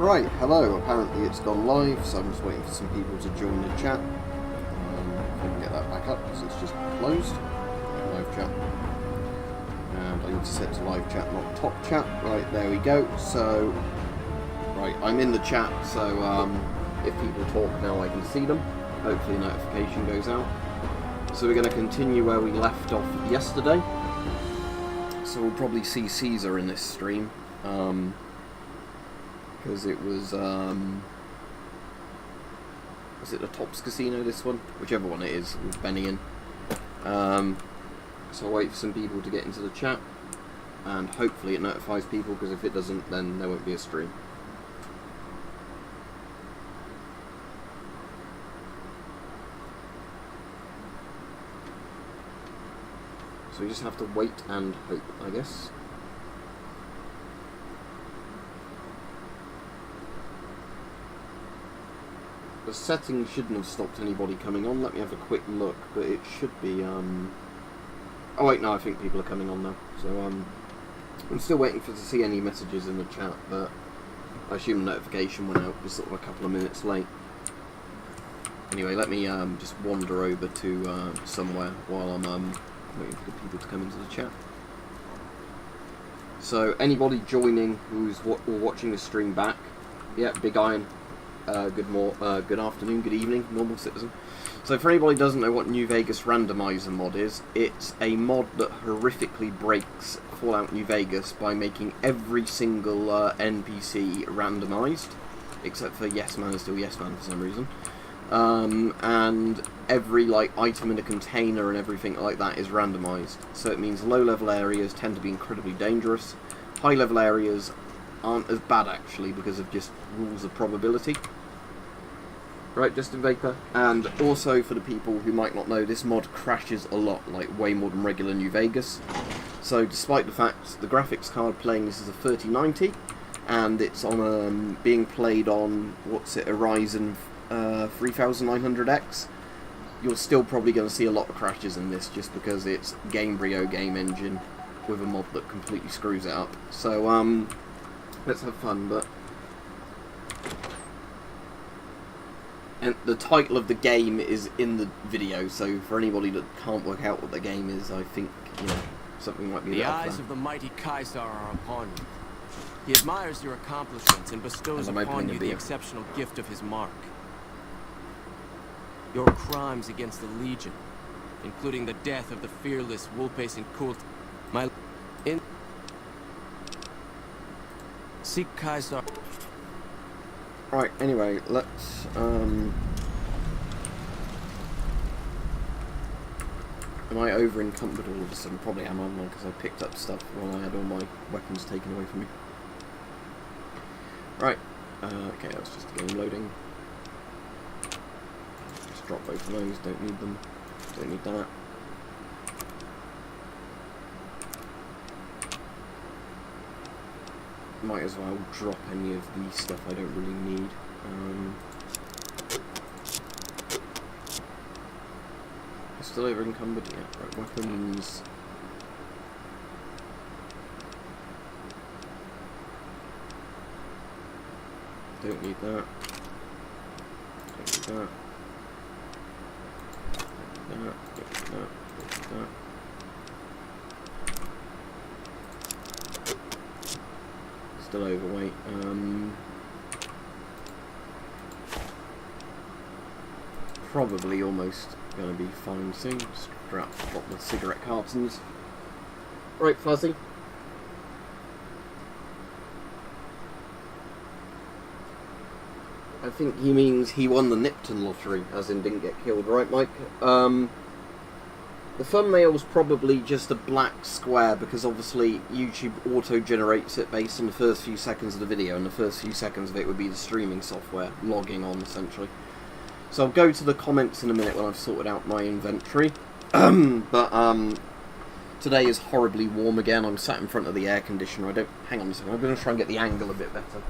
Right, hello, apparently it's gone live, so I'm just waiting for some people to join the chat. If I can get that back up, because it's just closed. Live chat. And I need to set to live chat, not top chat. Right, there we go. So, right, I'm in the chat, so if people talk now I can see them. Hopefully a notification goes out. So we're going to continue where we left off yesterday. So we'll probably see Caesar in this stream. Because it was it the Tops Casino, this one? Whichever one it is, with Benny in. So I'll wait for some people to get into the chat, and hopefully it notifies people, because if it doesn't, then there won't be a stream. So we just have to wait and hope, I guess. The settings shouldn't have stopped anybody coming on. Let me have a quick look, but it should be, Oh wait, no, I think people are coming on now. So, I'm still waiting to see any messages in the chat, but I assume the notification went out just sort of a couple of minutes late. Anyway, let me just wander over to somewhere while I'm waiting for the people to come into the chat. So, anybody joining who's watching the stream back, yeah, Big Iron. Good afternoon, good evening, normal citizen. So for anybody who doesn't know what New Vegas Randomizer mod is, it's a mod that horrifically breaks Fallout New Vegas by making every single NPC randomized, except for Yes Man is still Yes Man for some reason. And every item in a container and everything like that is randomized. So it means low-level areas tend to be incredibly dangerous. High-level areas aren't as bad actually because of just rules of probability. Right, Justin Vapor. And also for the people who might not know, this mod crashes a lot, like way more than regular New Vegas. So despite the fact the graphics card playing this is a 3090 and it's on being played on a Ryzen 3900X, you're still probably going to see a lot of crashes in this just because it's Gamebryo game engine with a mod that completely screws it up. So let's have fun, but... And the title of the game is in the video, so for anybody that can't work out what the game is, I think, something might be there. The eyes of the mighty Caesar are upon you. He admires your accomplishments and bestows upon you the exceptional gift of his mark. Your crimes against the Legion, including the death of the fearless Wolpacing cult, Seek Caesar. Right, anyway, let's, am I over encumbered all of a sudden? Probably am, aren't I? Because I picked up stuff while I had all my weapons taken away from me. Right, okay, that's just the game loading. Just drop both of those, don't need them. Don't need that. Might as well drop any of the stuff I don't really need. Still over encumbered? Yeah, right, weapons. Don't need that. Don't need that. Don't need that. Don't need that. Don't need that. Still overweight. Probably almost going to be fine soon. Just drop the cigarette cartons. Right, Fuzzy. I think he means he won the Nipton lottery, as in didn't get killed, right, Mike? The thumbnail's probably just a black square because obviously YouTube auto-generates it based on the first few seconds of the video, and the first few seconds of it would be the streaming software logging on, essentially. So I'll go to the comments in a minute when I've sorted out my inventory. But today is horribly warm again. I'm sat in front of the air conditioner. Hang on a second, I'm going to try and get the angle a bit better,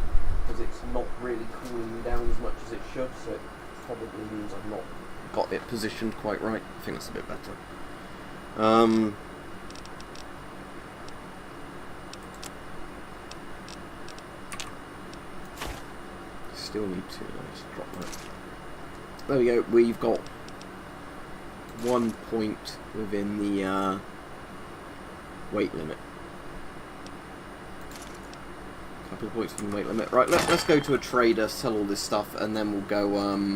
because it's not really cooling me down as much as it should, so it probably means I've not got it positioned quite right. I think that's a bit better. still need to. Let's drop that. There we go. We've got 1 point within the weight limit. A couple of points within the weight limit. Right, let's go to a trader, sell all this stuff, and then we'll go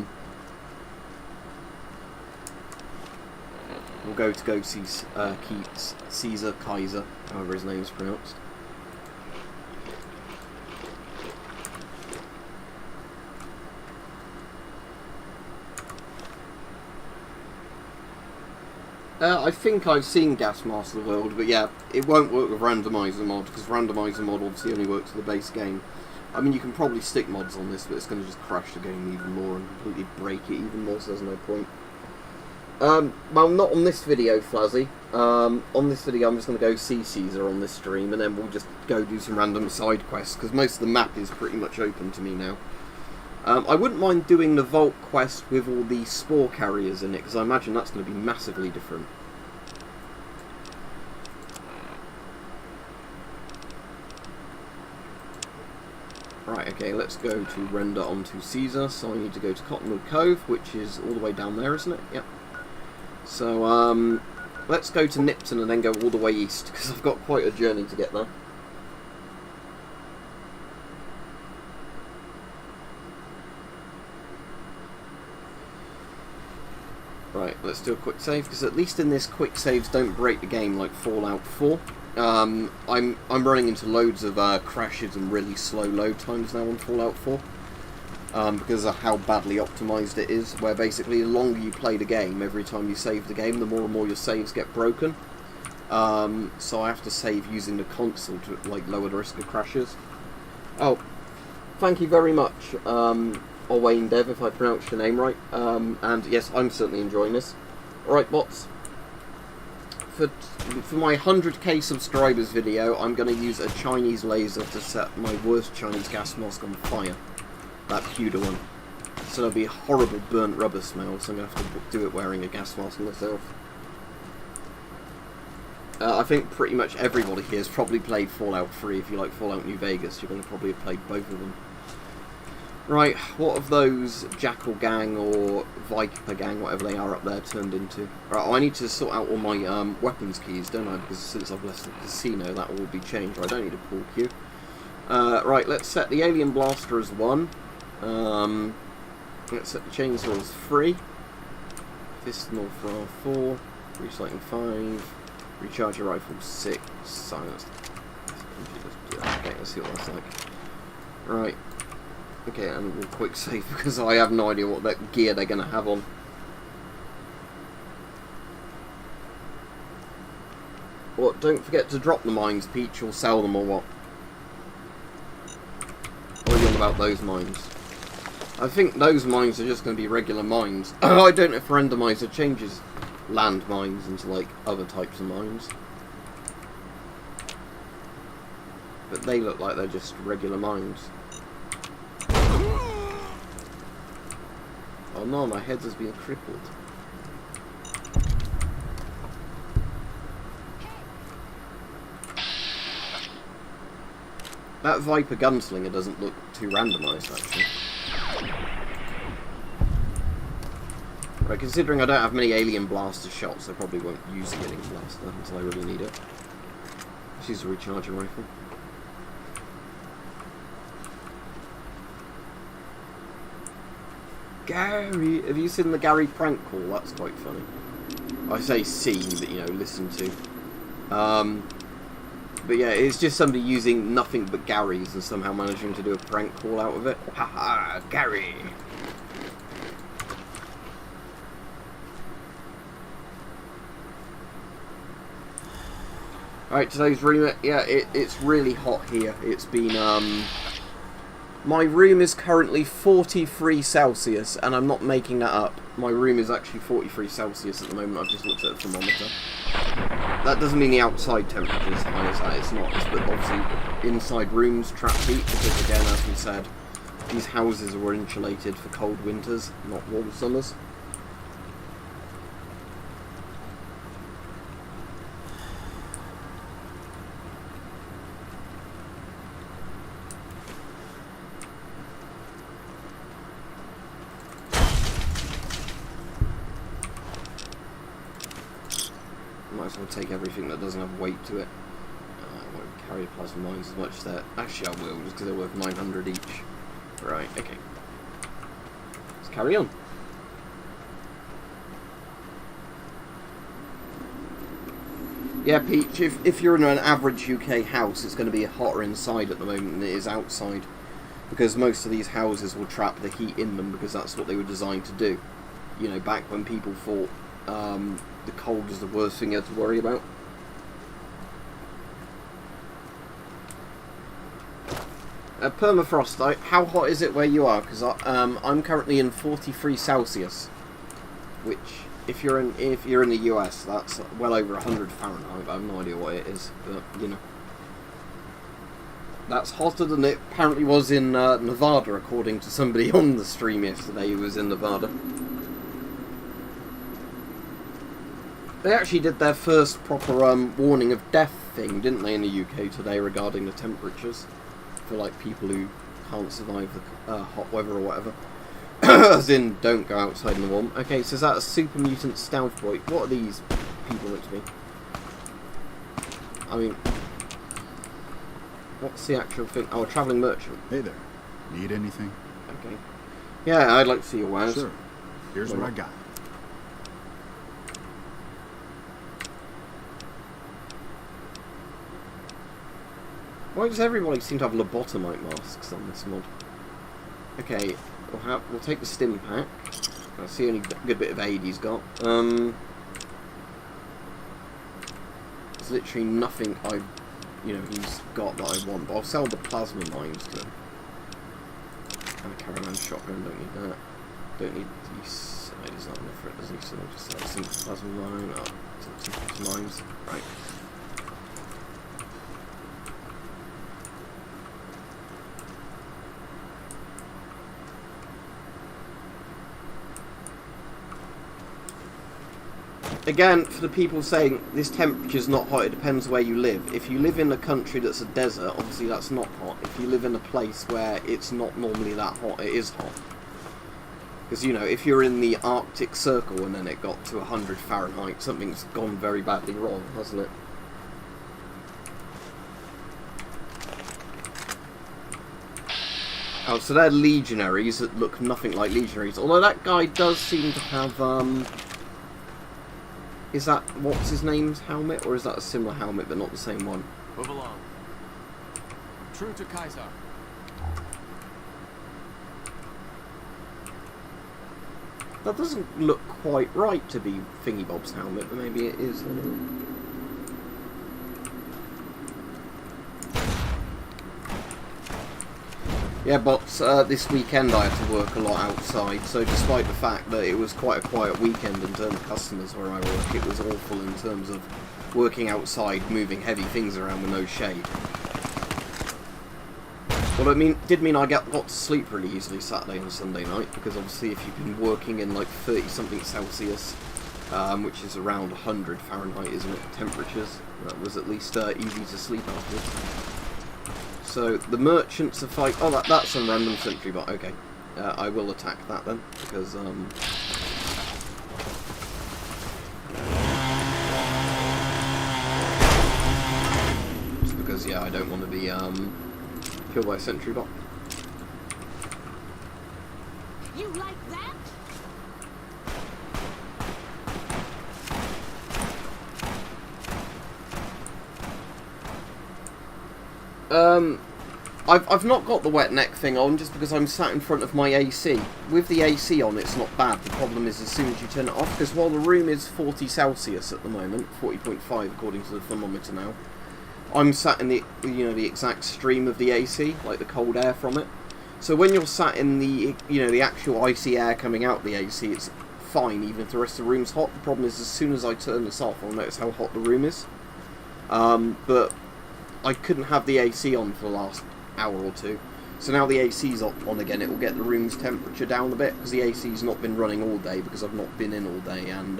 see Caesar, Kaiser, however his name is pronounced. I think I've seen Gas Master World, but yeah, it won't work with Randomizer mod, because Randomizer mod obviously only works with the base game. I mean, you can probably stick mods on this, but it's going to just crash the game even more and completely break it even more, so there's no point. Well, not on this video, Flazzy. On this video, I'm just going to go see Caesar on this stream, and then we'll just go do some random side quests, because most of the map is pretty much open to me now. I wouldn't mind doing the Vault quest with all the spore carriers in it, because I imagine that's going to be massively different. Right, okay, let's go to render onto Caesar. So I need to go to Cottonwood Cove, which is all the way down there, isn't it? Yep. So, let's go to Nipton and then go all the way east, because I've got quite a journey to get there. Right, let's do a quick save, because at least in this, quick saves don't break the game like Fallout 4. I'm running into loads of crashes and really slow load times now on Fallout 4. Because of how badly optimised it is, where basically the longer you play the game, every time you save the game, the more and more your saves get broken. So I have to save using the console to like lower the risk of crashes. Oh, thank you very much, Wayne Dev, if I pronounced your name right. And yes, I'm certainly enjoying this. Alright, bots. For my 100k subscribers video, I'm going to use a Chinese laser to set my worst Chinese gas mask on fire. That pewter one. So there'll be a horrible burnt rubber smell, so I'm going to have to do it wearing a gas mask myself. I think pretty much everybody here has probably played Fallout 3. If you like Fallout New Vegas, you're going to probably have played both of them. Right, what have those Jackal Gang or Viper Gang, whatever they are up there, turned into? Right, I need to sort out all my weapons keys, don't I? Because since I've left the casino, that will all be changed. I don't need a pool queue. Right, let's set the Alien Blaster as 1. Let's set the Chainsaw as 3. Pistol for 4. Recycling 5. Recharger Rifle 6. Silence. Okay, let's see what that's like. Right. Okay, and we'll quick save because I have no idea what that gear they're going to have on. What? Don't forget to drop the mines, Peach, or sell them, or what? What are you on about those mines? I think those mines are just going to be regular mines. I don't know if Randomizer changes land mines into, like, other types of mines. But they look like they're just regular mines. Oh no, my head has been crippled. That Viper Gunslinger doesn't look too randomised, actually. Right, considering I don't have many Alien Blaster shots, I probably won't use the Alien Blaster until I really need it. Let's use a recharger rifle. Gary! Have you seen the Gary prank call? That's quite funny. I say see, but you know, listen to. But yeah, it's just somebody using nothing but Garys and somehow managing to do a prank call out of it. Haha, Gary! Alright, today's room, yeah, it's really hot here. It's been, my room is currently 43 Celsius, and I'm not making that up. My room is actually 43 Celsius at the moment. I've just looked at the thermometer. That doesn't mean the outside temperature is high as that, it's not. But obviously, inside rooms trap heat, because again, as we said, these houses were insulated for cold winters, not warm summers. might as well take everything that doesn't have weight to it. I won't carry plasma mines as much there. Actually, I will, just because they're worth 900 each. Right, okay. Let's carry on. Yeah, Peach, if you're in an average UK house, it's going to be hotter inside at the moment than it is outside. Because most of these houses will trap the heat in them, because that's what they were designed to do. You know, back when people thought the cold was the worst thing you had to worry about. Permafrost, how hot is it where you are? Because I'm currently in 43 Celsius, which, if you're in the US, that's well over 100 Fahrenheit. I have no idea what it is, but you know, that's hotter than it apparently was in Nevada, according to somebody on the stream yesterday who was in Nevada. They actually did their first proper warning of death thing, didn't they, in the UK today regarding the temperatures for like people who can't survive the hot weather or whatever. As in, don't go outside in the warm. Okay, so is that a super mutant stealth boy? What are these people look to be? I mean, what's the actual thing? Oh, a travelling merchant. Hey there. Need anything? Okay. Yeah, I'd like to see your wares. Sure. Here's what I got. Why does everybody seem to have lobotomite masks on this mod? Okay, we'll take the stim pack. That's the only good bit of aid he's got. There's literally nothing he's got that I want, but I'll sell the plasma mines to him. And a caravan shotgun, don't need that. Don't need these. He's not enough for it, does he? So I'll just sell some plasma mine. Oh, some plasma mines. Right. Again, for the people saying this temperature's not hot, it depends where you live. If you live in a country that's a desert, obviously that's not hot. If you live in a place where it's not normally that hot, it is hot. Because, you know, if you're in the Arctic Circle and then it got to 100 Fahrenheit, something's gone very badly wrong, hasn't it? Oh, so they're legionaries that look nothing like legionaries. Although that guy does seem to have, is that, what's his name's helmet? Or is that a similar helmet but not the same one? Move along. True to Kaiser. That doesn't look quite right to be Thingy Bob's helmet, but maybe it is. Yeah, but this weekend I had to work a lot outside, so despite the fact that it was quite a quiet weekend in terms of customers where I work, it was awful in terms of working outside, moving heavy things around with no shade. Well, it did mean I got to sleep really easily Saturday and Sunday night, because obviously if you've been working in like 30-something Celsius, which is around 100 Fahrenheit, isn't it, temperatures, that was at least easy to sleep afterwards. So, the merchants are fighting... Oh, that's some random sentry bot, okay. I will attack that then, because, just because, yeah, I don't want to be, killed by a sentry bot. You like that? I've not got the wet neck thing on just because I'm sat in front of my AC. With the AC on, it's not bad. The problem is as soon as you turn it off, because while the room is 40 Celsius at the moment, 40.5 according to the thermometer now, I'm sat in the, you know, the exact stream of the AC, like the cold air from it. So when you're sat in the, you know, the actual icy air coming out the AC, it's fine, even if the rest of the room's hot. The problem is as soon as I turn this off, I'll notice how hot the room is. But I couldn't have the AC on for the last hour or two. So now the AC's on again, it will get the room's temperature down a bit, because the AC's not been running all day, because I've not been in all day, and,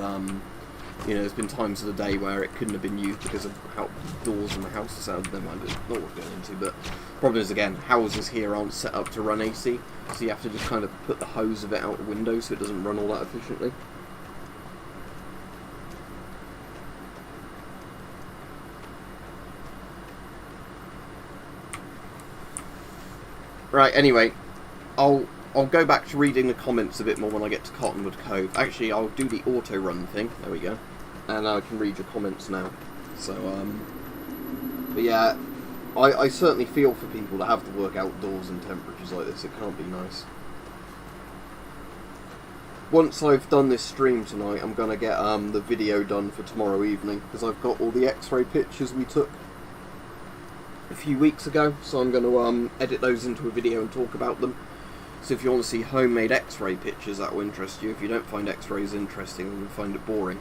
you know, there's been times of the day where it couldn't have been used because of how doors in the house are set up. Never mind, it's not what we're going into, but the problem is, again, houses here aren't set up to run AC, so you have to just kind of put the hose of it out the window so it doesn't run all that efficiently. Right, anyway, I'll go back to reading the comments a bit more when I get to Cottonwood Cove. Actually, I'll do the auto run thing. There we go. And I can read your comments now. So, but yeah, I certainly feel for people that have to work outdoors in temperatures like this. It can't be nice. Once I've done this stream tonight, I'm going to get the video done for tomorrow evening, because I've got all the X-ray pictures we took a few weeks ago, so I'm going to edit those into a video and talk about them. So if you want to see homemade X-ray pictures, that will interest you. If you don't find X-rays interesting, then you'll find it boring.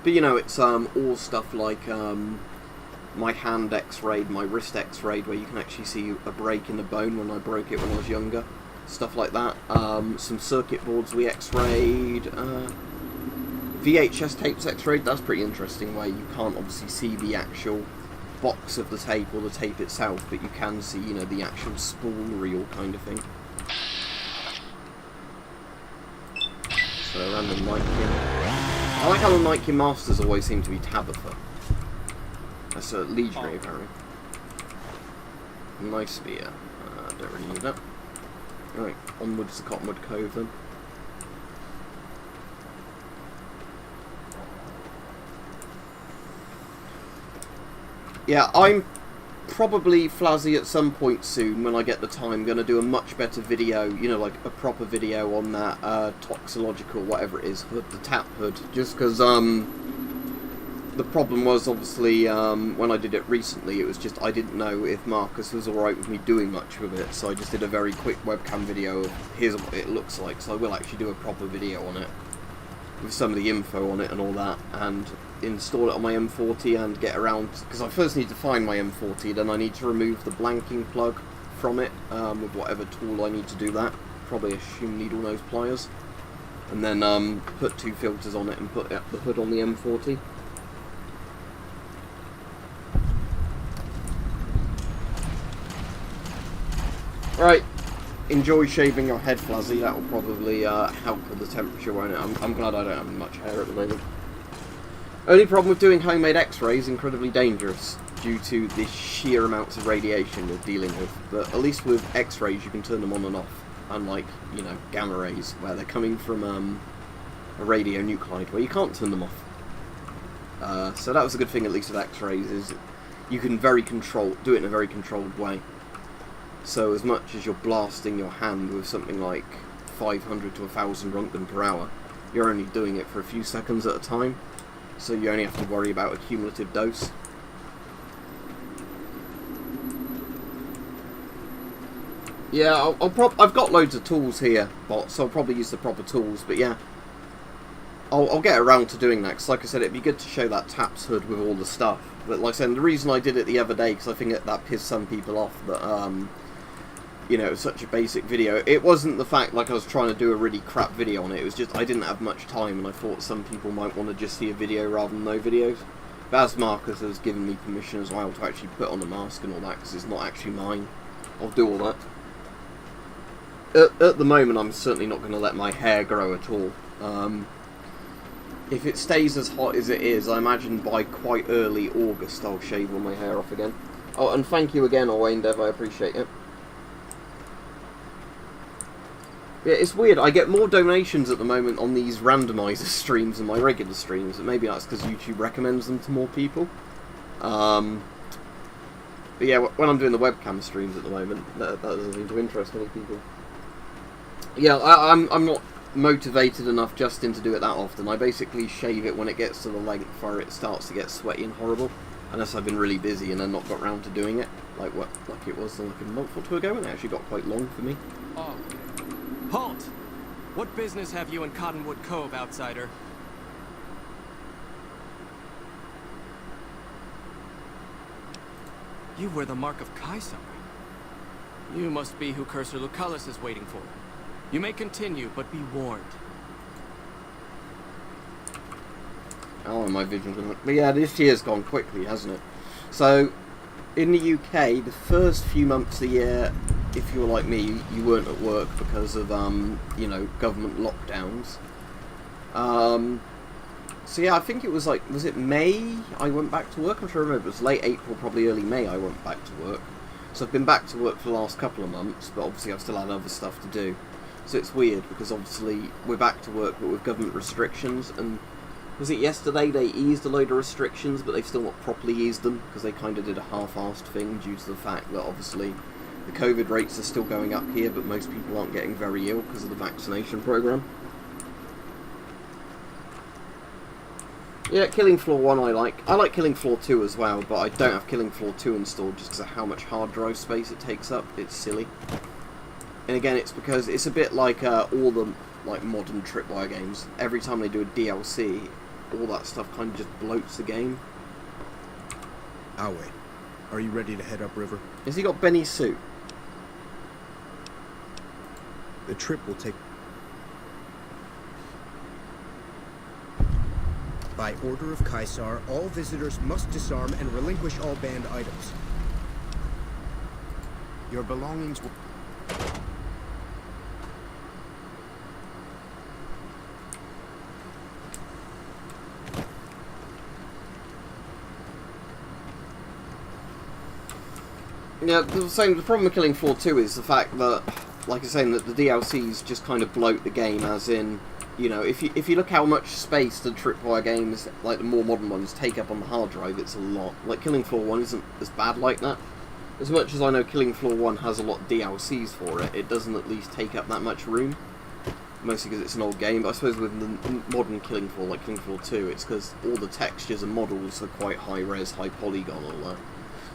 But you know, it's all stuff like my hand X-rayed, my wrist X-rayed, where you can actually see a break in the bone when I broke it when I was younger. Stuff like that. Some circuit boards we X-rayed. VHS tapes X-rayed. That's pretty interesting, where you can't obviously see the actual box of the tape or the tape itself, but you can see, you know, the actual spool reel kind of thing. So random Nike. I like how the Nike Masters always seem to be Tabitha. That's a legionary apparently. Nice spear. Don't really need that. Right, onwards to Cottonwood Cove then. Yeah, I'm probably, Flazzy, at some point soon, when I get the time, going to do a much better video, you know, like a proper video on that toxological, whatever it is, hood, the tap hood, just because the problem was, obviously, when I did it recently, it was just, I didn't know if Marcus was alright with me doing much with it, so I just did a very quick webcam video of, here's what it looks like, so I will actually do a proper video on it, with some of the info on it and all that, and install it on my M40 and get around, because I first need to find my M40, then I need to remove the blanking plug from it, with whatever tool I need to do that, probably assume needle nose pliers, and then put 2 filters on it and put the hood on the M40. Right, enjoy shaving your head, Flazzy. That will probably help with the temperature, won't it? I'm glad I don't have much hair at the moment. Only problem with doing homemade X-rays, incredibly dangerous due to the sheer amounts of radiation we're dealing with. But at least with X-rays, you can turn them on and off, unlike, you know, gamma rays, where they're coming from a radionuclide, where you can't turn them off. So that was a good thing, at least with X-rays, is you can do it in a very controlled way. So as much as you're blasting your hand with something like 500 to 1000 Rontgen per hour, you're only doing it for a few seconds at a time, so you only have to worry about a cumulative dose. Yeah, I've got loads of tools here, so I'll probably use the proper tools, but yeah, I'll get around to doing that, because like I said, it'd be good to show that TAPS hood with all the stuff. But like I said, the reason I did it the other day, because I think that pissed some people off, that you know, it was such a basic video. It wasn't the fact like I was trying to do a really crap video on it, it was just I didn't have much time, and I thought some people might want to just see a video rather than no videos. But as Marcus has given me permission as well to actually put on a mask and all that, because it's not actually mine, I'll do all that. At the moment, I'm certainly not going to let my hair grow at all. If it stays as hot as it is, I imagine by quite early August I'll shave all my hair off again. Oh, and thank you again, Owain Dev, I appreciate it. Yeah, it's weird, I get more donations at the moment on these randomizer streams than my regular streams, and maybe that's because YouTube recommends them to more people. But yeah, when I'm doing the webcam streams at the moment, that doesn't seem to interest many people. Yeah, I'm not motivated enough, Justin, to do it that often. I basically shave it when it gets to the length where it starts to get sweaty and horrible, unless I've been really busy and then not got round to doing it, like it was like a month or two ago, and it actually got quite long for me. Oh. Halt! What business have you in Cottonwood Cove, outsider? You wear the mark of Caesar. You must be who Cursor Lucullus is waiting for. You may continue, but be warned. Oh, my vision's gonna... But yeah, this year's gone quickly, hasn't it? So, in the UK, the first few months of the year, if you're like me, you weren't at work because of, you know, government lockdowns. So yeah, I think it was like, was it May I went back to work? I'm trying to remember. It was late April, probably early May I went back to work. So I've been back to work for the last couple of months, but obviously I've still had other stuff to do. So it's weird, because obviously we're back to work, but with government restrictions, and was it yesterday they eased a load of restrictions, but they've still not properly eased them, because they kind of did a half-assed thing due to the fact that obviously the COVID rates are still going up here, but most people aren't getting very ill because of the vaccination program. Yeah, Killing Floor 1 I like. I like Killing Floor 2 as well, but I don't have Killing Floor 2 installed just because of how much hard drive space it takes up. It's silly. And again, it's because it's a bit like all the modern tripwire games. Every time they do a DLC, all that stuff kind of just bloats the game. I'll wait. Are you ready to head upriver? Has he got Benny's suit? The trip will take... By order of Caesar, all visitors must disarm and relinquish all banned items. Your belongings will... Yeah, the problem with Killing Floor 2 is the fact that, like I was saying, that the DLCs just kind of bloat the game, as in, you know, if you look how much space the tripwire games, like the more modern ones, take up on the hard drive, it's a lot. Like, Killing Floor 1 isn't as bad like that. As much as I know Killing Floor 1 has a lot of DLCs for it, it doesn't at least take up that much room. Mostly because it's an old game, but I suppose with the modern Killing Floor, like Killing Floor 2, it's because all the textures and models are quite high-res, high-polygon, all that.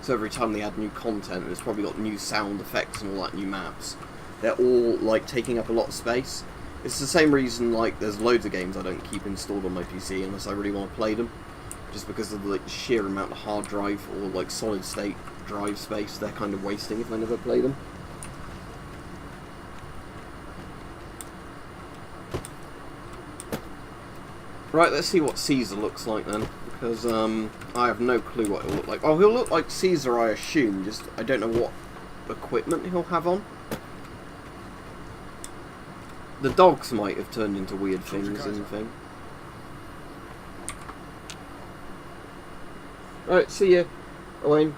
So every time they add new content, and it's probably got new sound effects and all that, new maps, they're all, like, taking up a lot of space. It's the same reason, like, there's loads of games I don't keep installed on my PC unless I really want to play them. Just because of the like, sheer amount of hard drive or, like, solid-state drive space they're kind of wasting if I never play them. Right, let's see what Caesar looks like then, because I have no clue what he'll look like. Oh, he'll look like Caesar, I assume, just I don't know what equipment he'll have on. The dogs might have turned into weird things and thing. Right, see you, Owain.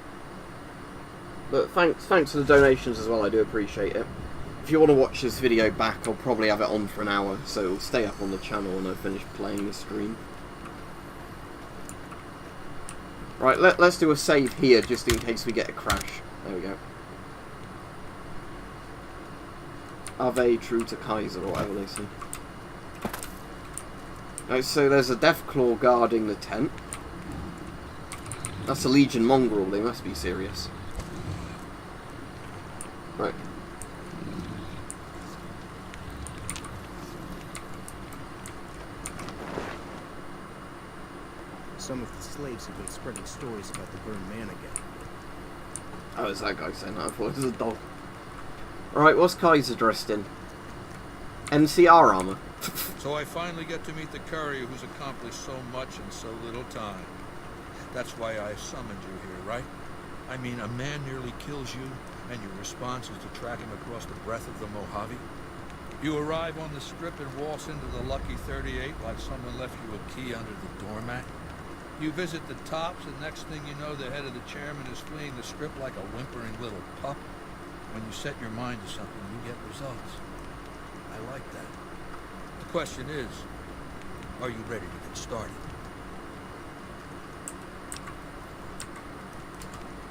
But thanks for the donations as well, I do appreciate it. If you want to watch this video back, I'll probably have it on for an hour, so it'll stay up on the channel when I finish playing the stream. Right, let's do a save here, just in case we get a crash. There we go. Ave true to Kaiser, or whatever they say. Right, so there's a Deathclaw guarding the tent. That's a Legion mongrel, they must be serious. Right. Some of the slaves have been spreading stories about the burned man again. Oh, is that guy saying that? I thought it was a dog. Alright, what's Kaiser dressed in? NCR armor. So I finally get to meet the courier who's accomplished so much in so little time. That's why I summoned you here, right? I mean, a man nearly kills you, and your response is to track him across the breadth of the Mojave? You arrive on the strip and waltz into the Lucky 38 like someone left you a key under the doormat? You visit the tops, and next thing you know, the head of the chairman is fleeing the strip like a whimpering little pup. When you set your mind to something, you get results. I like that. The question is, are you ready to get started?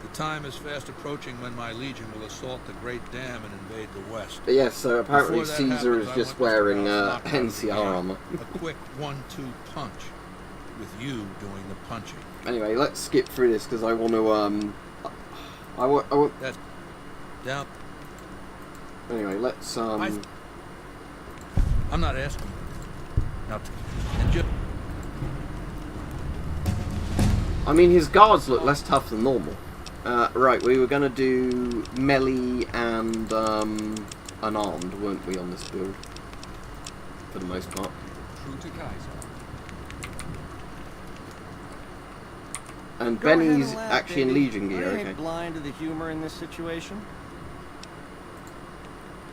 The time is fast approaching when my legion will assault the Great Dam and invade the West. But yeah, so apparently Caesar is just wearing NCR armor. A quick 1-2 punch, with you doing the punching. Anyway, let's skip through this because I want to I want. That's down. Anyway, let's I'm not asking you. Now, I mean, his guards look less tough than normal. Right, we were gonna do melee and unarmed, weren't we, on this build? For the most part. True to Kaiser. And Benny's actually in Legion gear, I okay. ain't blind to the humor in this situation.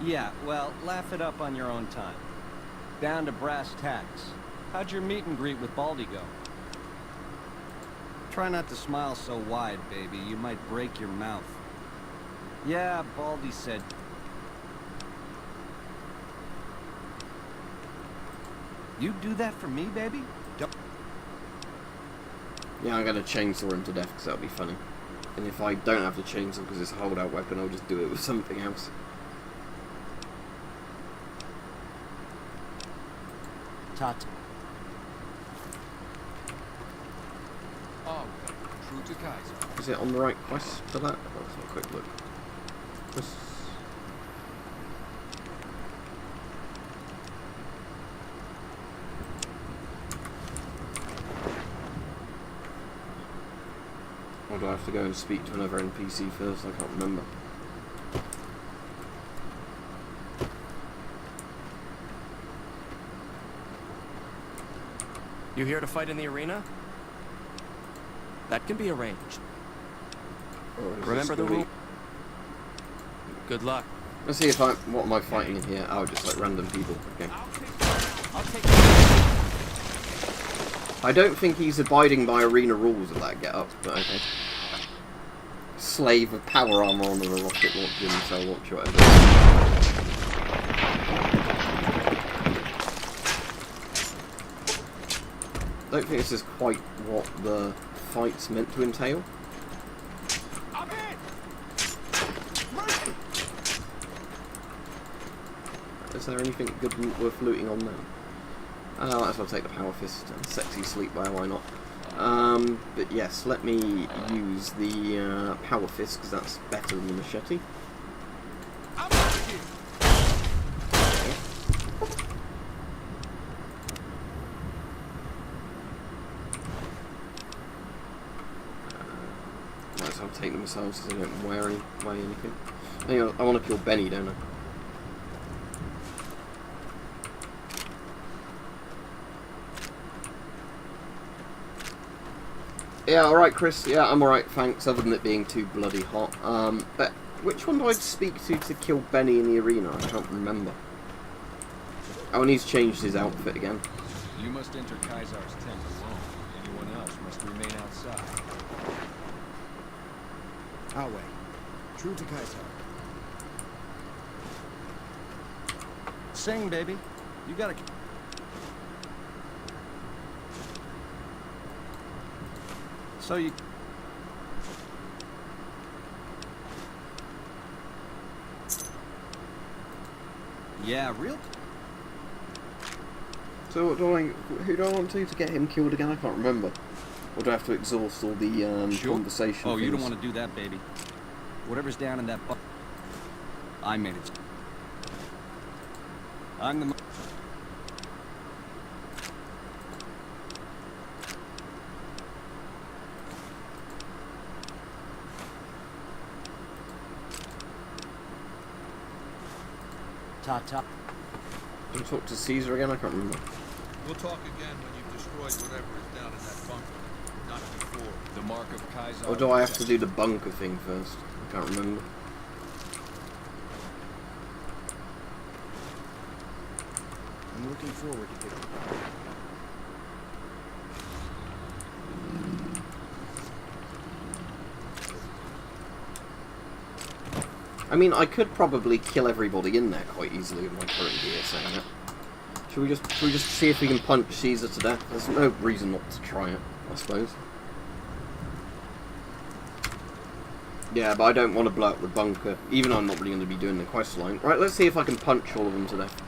Yeah, well, laugh it up on your own time. Down to brass tacks. How'd your meet and greet with Baldy go? Try not to smile so wide, baby. You might break your mouth. Yeah, Baldy said. You do that for me, baby? Don't... Yeah, I'm gonna chainsaw him to death because that'll be funny. And if I don't have the chainsaw because it's a holdout weapon, I'll just do it with something else. Tot. Oh, true to Kaiser. Is it on the right quest for that? Let's have a quick look. Quests. Or do I have to go and speak to another NPC first? I can't remember. You here to fight in the arena? That can be arranged. Remember the rule? Good luck. Let's see if what am I fighting in here? Oh, just like random people. Okay. I'll take I don't think he's abiding by arena rules of that get up, but okay. Slave of power armor on a rocket launcher and cell launcher, whatever. I don't think this is quite what the fight's meant to entail. I'm in. Is there anything good worth looting on them? I might as well take the power fist and sexy sleep bear, why not? But yes, let me use the power fist because that's better than the machete. I'm out of here. Might as well take the missiles so they don't weigh anything. Hang on, I want to kill Benny, don't I? Yeah, alright Chris, yeah, I'm alright, thanks, other than it being too bloody hot. But which one do I speak to kill Benny in the arena? I can't remember. Oh, and he's changed his outfit again. You must enter Kaiser's tent alone. Anyone else must remain outside. Our way. True to Kaiser. Sing, baby. You gotta... So you... Yeah, real... So what do who do I want to get him killed again? I can't remember. Or do I have to exhaust all the conversation Oh, you don't things? want to do that, baby. Whatever's down in that bu... I made it. I'm the... Ta-ta. Can I talk to Caesar again? I can't remember. We'll talk again when you've destroyed whatever is down in that bunker. Not before. The mark of Kaiser. Or do I have to do the bunker thing first? I can't remember. I'm looking forward to getting... I mean, I could probably kill everybody in there quite easily with my current gear, saying it. Should we just see if we can punch Caesar to death? There's no reason not to try it, I suppose. Yeah, but I don't want to blow up the bunker, even though I'm not really going to be doing the quest line. Right, let's see if I can punch all of them to death.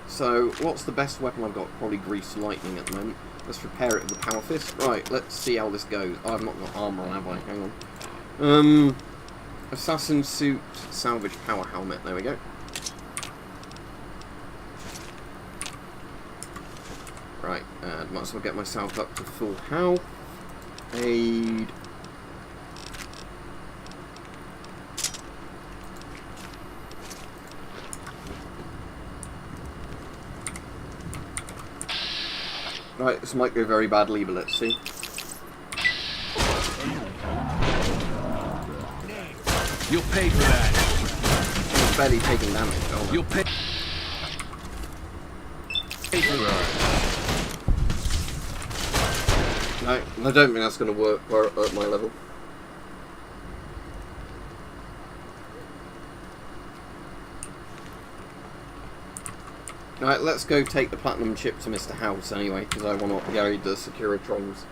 So, what's the best weapon I've got? Probably Greased Lightning at the moment. Let's repair it with the Power Fist. Right, let's see how this goes. Oh, I've not got armor, have I? Hang on. Assassin Suit, Salvage Power Helmet. There we go. Right, might as well get myself up to full health. Aid. Right, this might go very badly, but let's see. You'll pay for that. He's barely taking damage. Oh, You'll pay. Pay for that. no, I don't think that's going to work at my level. Right, let's go take the platinum chip to Mr. House anyway, because I want to upgrade the Securitrons.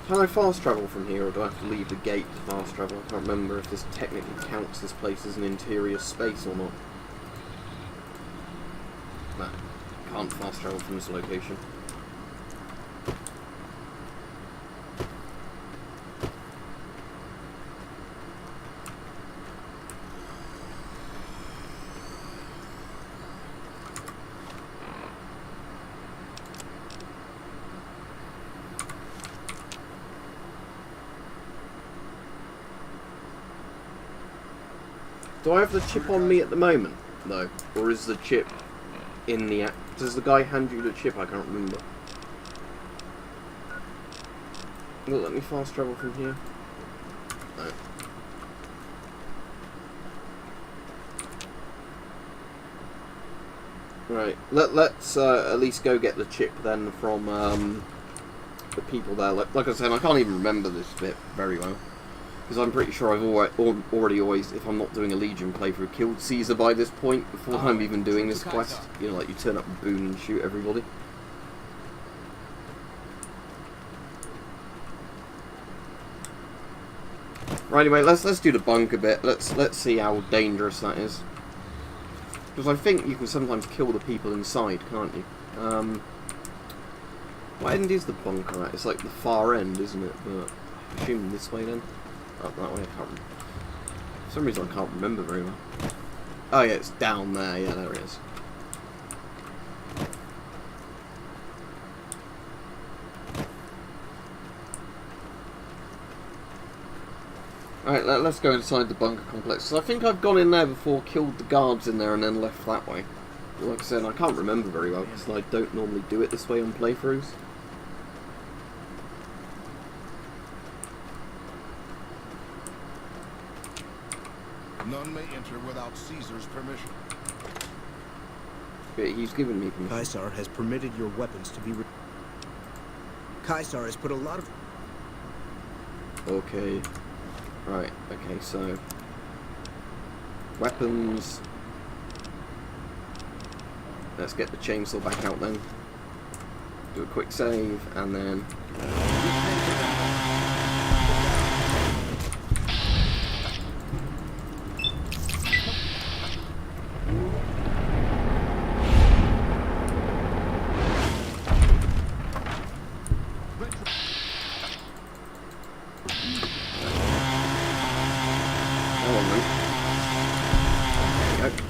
Can I fast travel from here, or do I have to leave the gate to fast travel? I can't remember if this technically counts this place as an interior space or not. No, can't fast travel from this location. Do I have the chip on me at the moment, though? Or is the chip in the app? Does the guy hand you the chip? I can't remember. Will it let me fast travel from here? No. Right, let's at least go get the chip then from the people there. Like I said, I can't even remember this bit very well. Because I'm pretty sure I've already always, if I'm not doing a Legion playthrough, killed Caesar by this point before I'm even doing this quest. You know, like you turn up and boom and shoot everybody. Right, anyway, let's do the bunker bit. Let's see how dangerous that is. Because I think you can sometimes kill the people inside, can't you? What end is the bunker at? It's like the far end, isn't it? But I assume this way then. Up that way, I can't remember. For some reason I can't remember very well. Oh yeah, it's down there, yeah, there it is. Alright, let's go inside the bunker complex. So I think I've gone in there before, killed the guards in there and then left that way. Like I said, I can't remember very well because I don't normally do it this way on playthroughs. None may enter without Caesar's permission. Okay, he's given me permission. Caesar has permitted your weapons to be... Caesar has put a lot of... Okay. Right, okay, so... Weapons... Let's get the chainsaw back out then. Do a quick save, and then...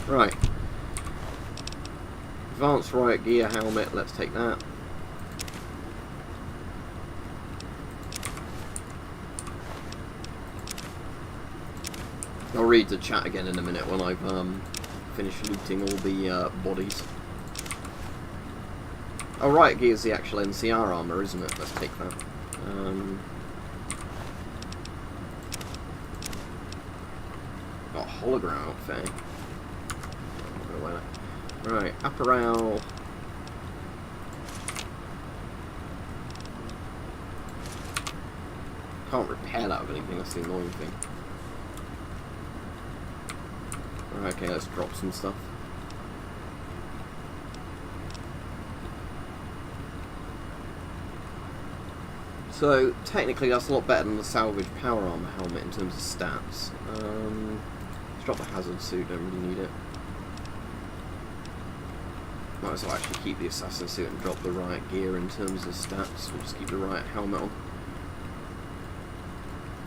Right. Advanced riot gear helmet, let's take that. I'll read the chat again in a minute when I've finished looting all the bodies. Oh, riot gear is the actual NCR armor, isn't it? Let's take that. Got a hologram outfit. Right, apparel. Can't repair that with anything, that's the annoying thing. Right, okay, let's drop some stuff. So, technically that's a lot better than the salvage power armor helmet in terms of stats. Let's drop the hazard suit, don't really need it. Might as well actually keep the assassin suit and drop the riot gear in terms of stats. We'll just keep the riot helmet on.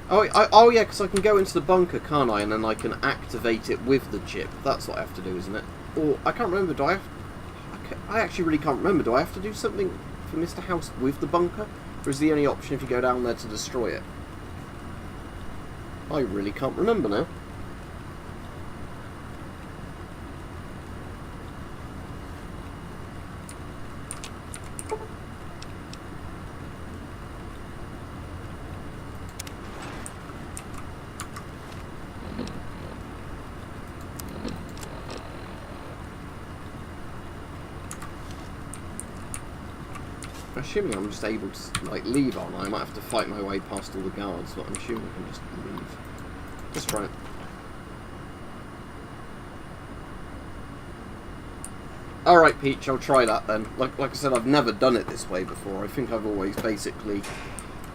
Oh yeah, because I can go into the bunker, can't I? And then I can activate it with the chip. That's what I have to do, isn't it? Or, I can't remember, do I have... I actually really can't remember. Do I have to do something for Mr. House with the bunker? Or is the only option if you go down there to destroy it? I really can't remember now. Assuming I'm just able to like leave on, I might have to fight my way past all the guards, but I'm assuming I can just leave. Let's try it. Alright, Peach, I'll try that then. Like I said, I've never done it this way before. I think I've always basically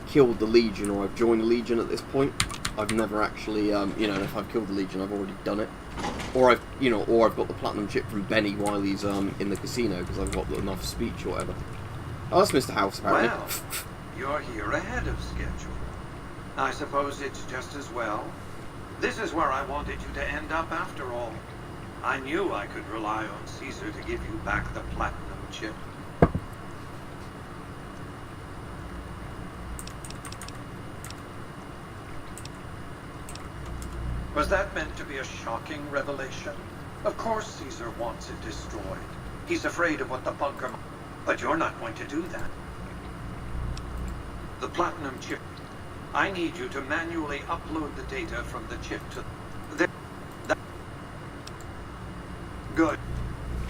killed the Legion, or I've joined the Legion at this point. I've never actually, you know, if I've killed the Legion, I've already done it. Or I've got the platinum chip from Benny while he's in the casino, because I've got enough speech or whatever. Oh, that's Mr. House, apparently. Well, you're here ahead of schedule. I suppose it's just as well. This is where I wanted you to end up after all. I knew I could rely on Caesar to give you back the platinum chip. Was that meant to be a shocking revelation? Of course Caesar wants it destroyed. He's afraid of what the bunker... But you're not going to do that. The platinum chip. I need you to manually upload the data from the chip to... Good.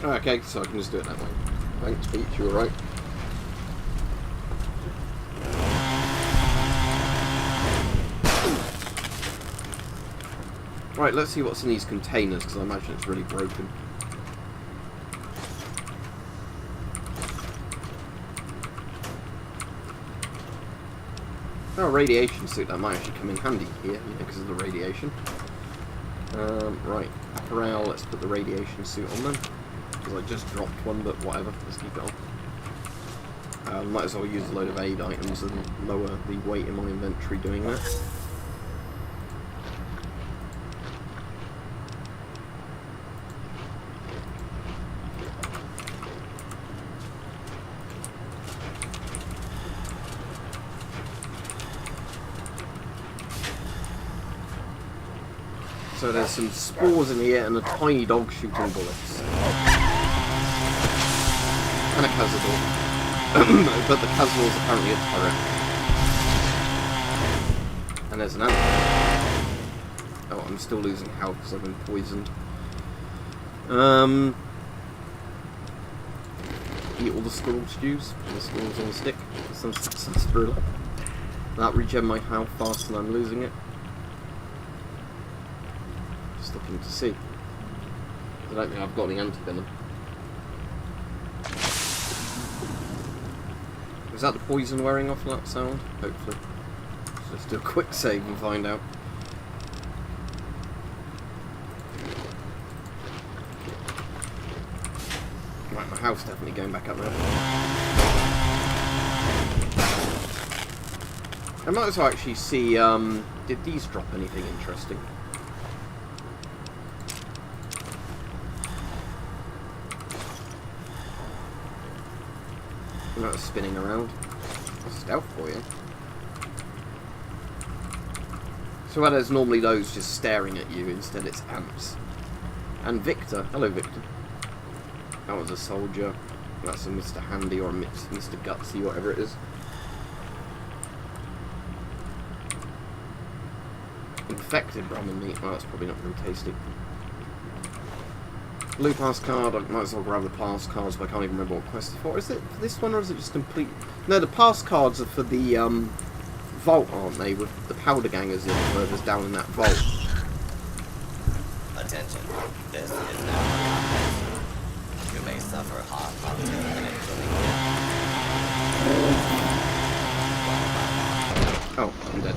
Okay, so I can just do it that way. Thanks, Peach, you alright? Right, let's see what's in these containers, because I imagine it's really broken. Oh, a radiation suit, that might actually come in handy here, you know, because of the radiation. Right, apparel, let's put the radiation suit on then. Because I just dropped one, but whatever, let's keep it on. Might as well use a load of aid items and lower the weight in my inventory doing that. So there's some spores in here and a tiny dog shooting bullets. And a Cazador. But the Cazador is apparently a turret. And there's an ant. Oh, I'm still losing health because I've been poisoned. Eat all the squirrel stews. The squirrels on the stick. Some sarsaparilla. That regen my health faster than I'm losing it. Looking to see. I don't think I've got any anti-venom. Is that the poison wearing off that sound? Hopefully. Let's just do a quick save and find out. Right, my house definitely going back up there. I might as well actually see, did these drop anything interesting? Not spinning around. Stealth for you. So where there's normally those just staring at you, instead it's ants. And Victor. Hello, Victor. That was a soldier. That's a Mr. Handy or a Mr. Gutsy, whatever it is. Infected ramen meat. Oh, that's probably not very tasty. Blue pass card, I might as well grab the pass cards, but I can't even remember what quest it's for. Is it for this one, or is it just complete? No, the pass cards are for the vault, aren't they? With the powder gangers in, whoever's down in that vault. Attention, this is now a combat. You may suffer harm up to and including death. Oh, I'm dead.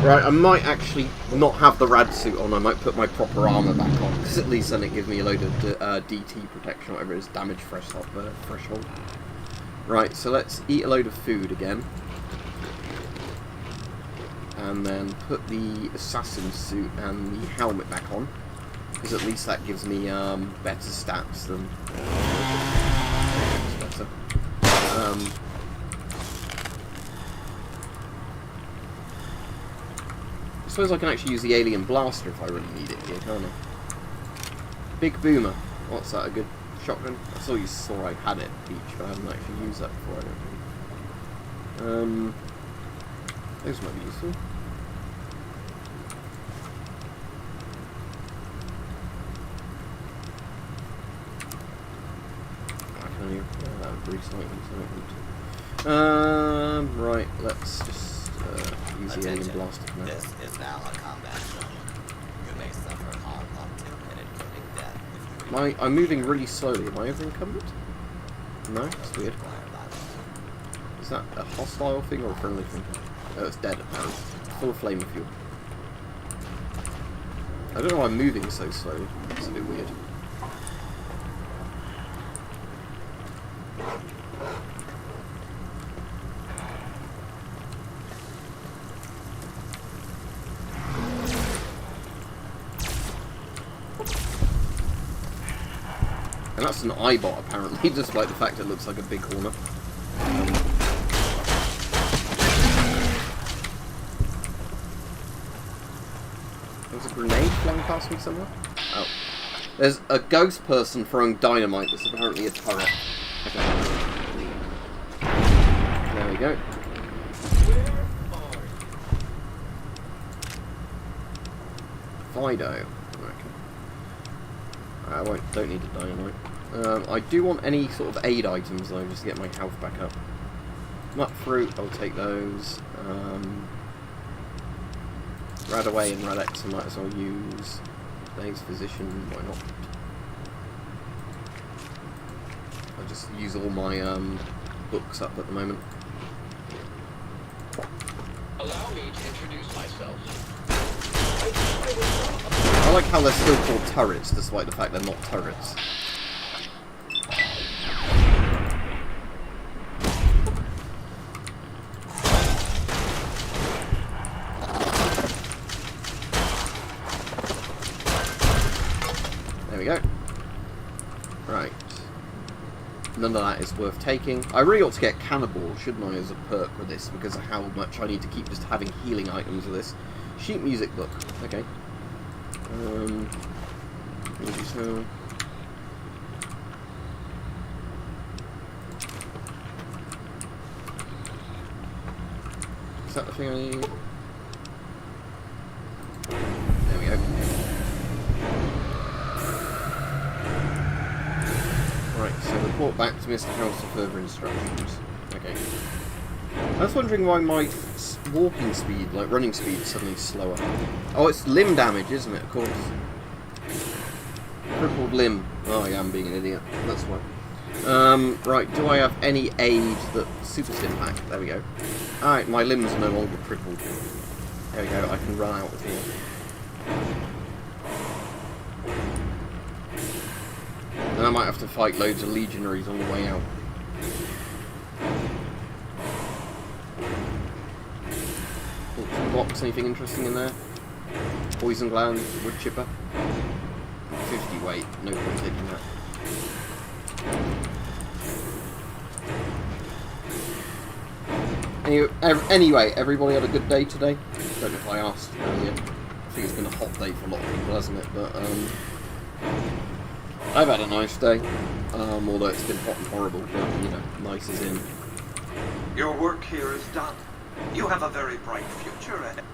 Right, I might actually not have the rad suit on. I might put my proper armour back on, because at least then it gives me a load of DT protection, whatever it is, damage threshold. Right, so let's eat a load of food again. And then put the assassin suit and the helmet back on, because at least that gives me better stats than... better. I suppose I can actually use the alien blaster if I really need it here, can't I? Big Boomer. What's that, a good shotgun? I saw you saw I had it, Peach, but I haven't actually used that before, I don't think. Those might be useful. I can only recycle something. Right, let's just use the alien blaster for now. This is now a combat zone. You may suffer harm up to and including death if you I'm moving really slowly. Am I over encumbered? No, that's weird. Is that a hostile thing or a friendly thing? Oh, it's dead apparently. Full of flame fuel. I don't know why I'm moving so slowly. It's a bit weird. And that's an eyebot apparently, despite the fact it looks like a big hornet. There's a grenade flying past me somewhere? Oh. There's a ghost person throwing dynamite that's apparently a turret. Okay. There we go. Fido. Okay. Don't need a dynamite. I do want any sort of aid items though, just to get my health back up. Nut fruit, I'll take those. Radaway and Radex I might as well use. Thanks, Physician, why not? I'll just use all my books up at the moment. Allow me to introduce myself. I like how they're still called turrets, despite the fact they're not turrets. There we go. Right. None of that is worth taking. I really ought to get Cannibal, shouldn't I, as a perk with this, because of how much I need to keep just having healing items with this. Sheet music book. Okay. So. Is that the thing I need? There we go. Right, so report back to Mr. House for further instructions. Okay. I was wondering why my walking speed, like running speed, is suddenly slower. Oh, it's limb damage, isn't it? Of course. Crippled limb. Oh, yeah, I'm being an idiot. That's why. Right, do I have any aid that super stim pack? There we go. Alright, my limbs are no longer crippled. There we go, I can run out of here. Then I might have to fight loads of legionaries on the way out. Box, anything interesting in there? Poison gland, wood chipper. 50 weight, no point taking that. Anyway, everybody had a good day today. Don't know if I asked earlier. I think it's been a hot day for a lot of people, hasn't it? But I've had a nice day. Although it's been hot and horrible, but you know, nice is in. Your work here is done. You have a very bright future ahead.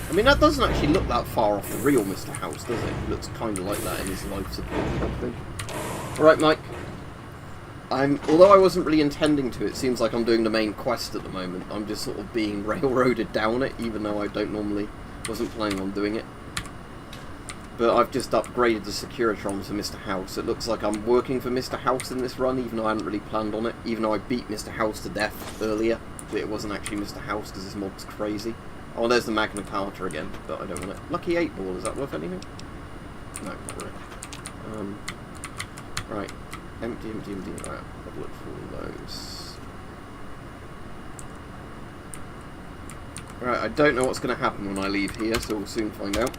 I mean, that doesn't actually look that far off the real Mr. House, does it? It looks kind of like that in his life support thing. Alright, Mike. Although I wasn't really intending to, it seems like I'm doing the main quest at the moment. I'm just sort of being railroaded down it, even though I wasn't planning on doing it. But I've just upgraded the Securitron to Mr. House. It looks like I'm working for Mr. House in this run, even though I hadn't really planned on it. Even though I beat Mr. House to death earlier. But it wasn't actually Mr. House, because this mod's crazy. Oh, there's the Magna Carta again, but I don't want it. Lucky 8 ball, is that worth anything? No, not really. Right. Empty. Right, I'll look for all those. Right, I don't know what's going to happen when I leave here, so we'll soon find out.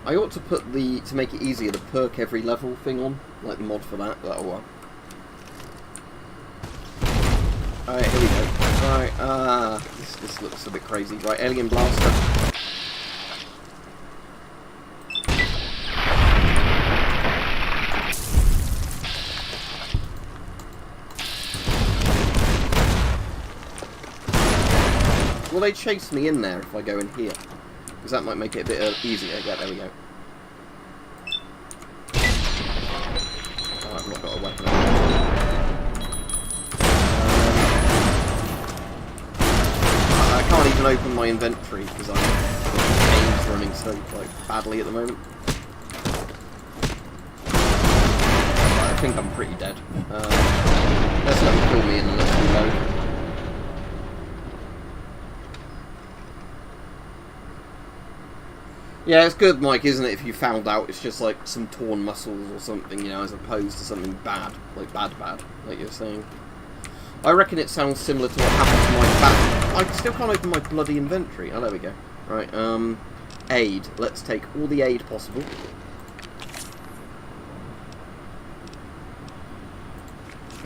I ought to put to make it easier, the perk every level thing on, like the mod for that, that'll work. Alright, here we go. Right, this looks a bit crazy. Right, Alien Blaster. Will they chase me in there if I go in here? Because that might make it a bit easier. Yeah, there we go. Oh, I've not got a weapon. I can't even open my inventory because I'm changed is running so like badly at the moment. Right, I think I'm pretty dead. Let's let him kill me and then let's reload. Yeah, it's good, Mike, isn't it, if you found out it's just like some torn muscles or something, you know, as opposed to something bad, like you're saying. I reckon it sounds similar to what happened to my back. I still can't open my bloody inventory. Oh, there we go. Right, aid. Let's take all the aid possible.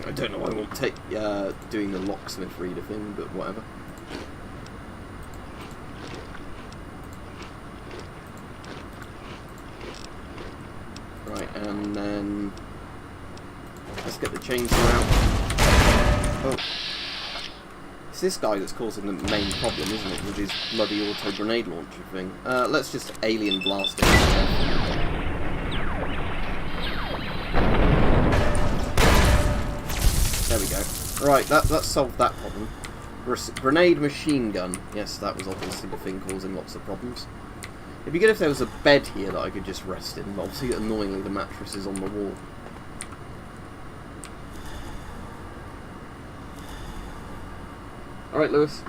I don't know why I won't take doing the locksmith reader thing, but whatever. Right, and then let's get the chainsaw out. Oh, it's this guy that's causing the main problem, isn't it, with his bloody auto grenade launcher thing? Let's just alien blast it. There we go. Right, that solved that problem. Grenade machine gun. Yes, that was obviously the thing causing lots of problems. It'd be good if there was a bed here that I could just rest in, but obviously, annoyingly, the mattress is on the wall. Alright, Lewis.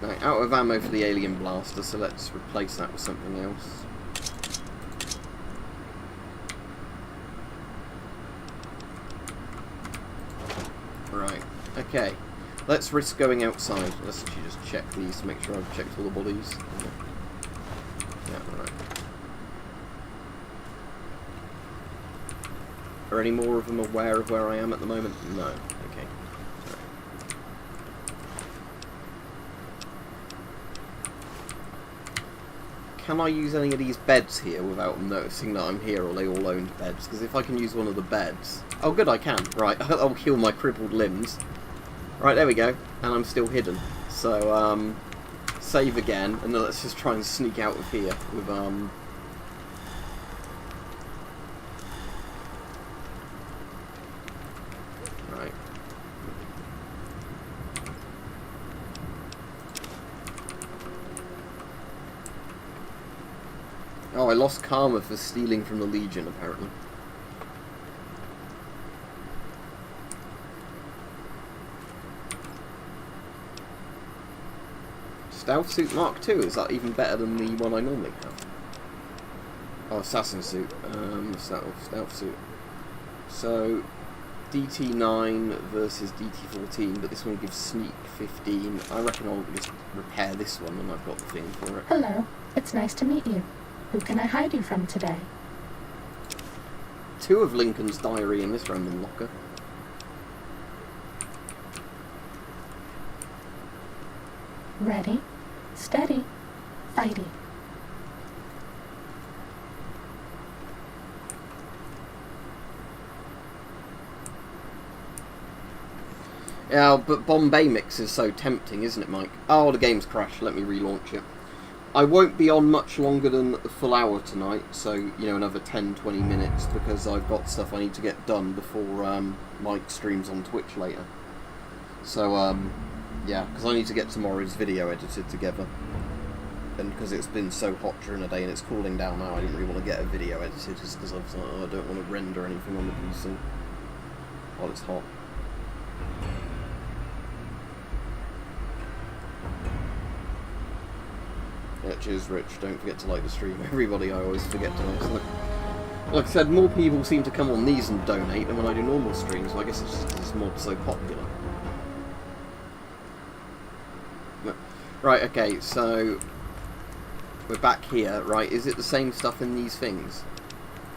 Right, out of ammo for the alien blaster, so let's replace that with something else. Right, okay. Let's risk going outside. Let's actually just check these to make sure I've checked all the bodies. Yeah, right. Are any more of them aware of where I am at the moment? No. Okay. Right. Can I use any of these beds here without them noticing that I'm here, or they all owned beds? Because if I can use one of the beds... Oh good, I can. Right, I'll heal my crippled limbs. Right, there we go. And I'm still hidden. So, save again, and then let's just try and sneak out of here with, Right. Oh, I lost karma for stealing from the Legion, apparently. Stealth Suit Mark II, is that even better than the one I normally have? Oh, Assassin Suit. Stealth Suit. So, DT9 versus DT14, but this one gives Sneak 15. I reckon I'll just repair this one when I've got the thing for it. Hello, it's nice to meet you. Who can I hide you from today? 2 of Lincoln's diary in this random locker. Ready, steady, fighty. Yeah, but Bombay Mix is so tempting, isn't it, Mike? Oh, the game's crashed. Let me relaunch it. I won't be on much longer than a full hour tonight, so, you know, another 10-20 minutes, because I've got stuff I need to get done before Mike streams on Twitch later. So, yeah, because I need to get tomorrow's video edited together. And because it's been so hot during the day and it's cooling down now, I didn't really want to get a video edited, just because I was like, oh, I don't want to render anything on the PC while it's hot. Yeah, cheers, Rich. Don't forget to like the stream. Everybody, I always forget to like. Like I said, more people seem to come on these and donate than when I do normal streams, so I guess it's just because this mod's so popular. But, right, okay, so we're back here, right? Is it the same stuff in these things?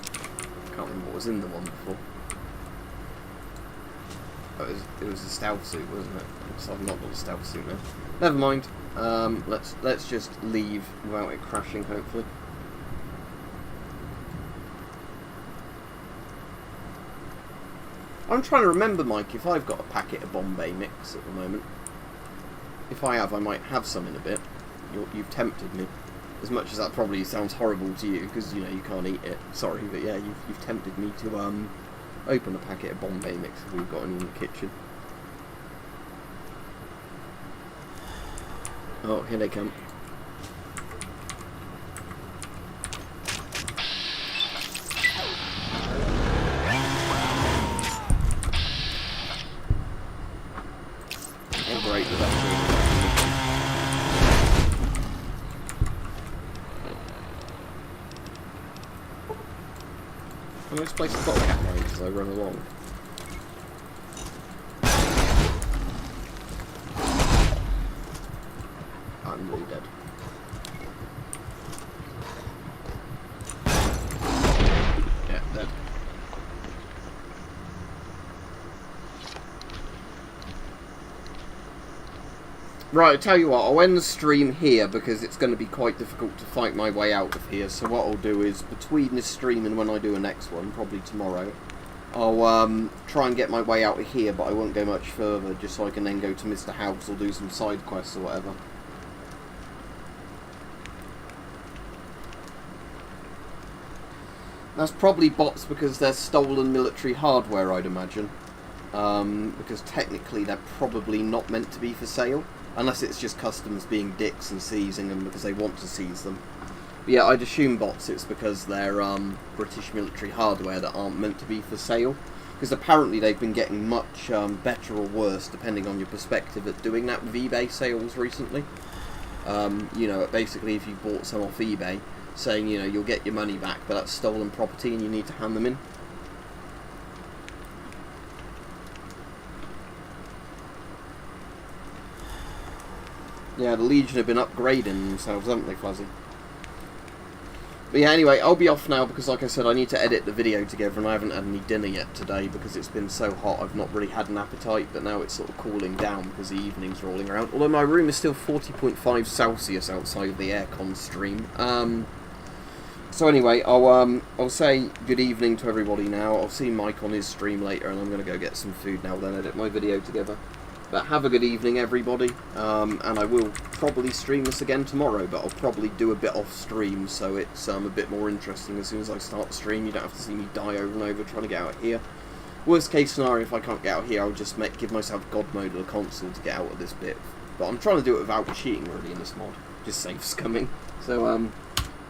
I can't remember what was in the one before. Oh, it was a stealth suit, wasn't it? So I've not got a stealth suit now. Never mind. Let's just leave without it crashing, hopefully. I'm trying to remember, Mike, if I've got a packet of Bombay Mix at the moment. If I have, I might have some in a bit. You've tempted me. As much as that probably sounds horrible to you, because, you know, you can't eat it. Sorry, but yeah, you've tempted me to, Open a packet of Bombay mix if we've got any in the kitchen. Oh, here they come. Oh, great, I'm going to place the bottle cap right as I run along. I'm really dead. Yeah, dead. Right, I'll tell you what, I'll end the stream here because it's going to be quite difficult to fight my way out of here. So what I'll do is, between this stream and when I do a next one, probably tomorrow, I'll try and get my way out of here, but I won't go much further, just so I can then go to Mr. House or do some side quests or whatever. That's probably bots because they're stolen military hardware, I'd imagine. Because technically they're probably not meant to be for sale. Unless it's just customs being dicks and seizing them because they want to seize them. But yeah, I'd assume bots it's because they're British military hardware that aren't meant to be for sale. Because apparently they've been getting much better or worse, depending on your perspective, at doing that with eBay sales recently. You know, basically if you bought some off eBay, saying, you know, you'll get your money back, but that's stolen property and you need to hand them in. Yeah, the Legion have been upgrading themselves, haven't they, Fuzzy? But yeah, anyway, I'll be off now because, like I said, I need to edit the video together and I haven't had any dinner yet today because it's been so hot I've not really had an appetite, but now it's sort of cooling down because the evening's rolling around. Although my room is still 40.5 Celsius outside of the aircon stream. So anyway, I'll say good evening to everybody now. I'll see Mike on his stream later and I'm going to go get some food now, then edit my video together. But have a good evening, everybody, and I will probably stream this again tomorrow, but I'll probably do a bit off stream, so it's a bit more interesting as soon as I start the stream. You don't have to see me die over and over trying to get out of here. Worst case scenario, if I can't get out here, I'll just give myself God mode of the console to get out of this bit. But I'm trying to do it without cheating, really, in this mod. Just save scumming. So,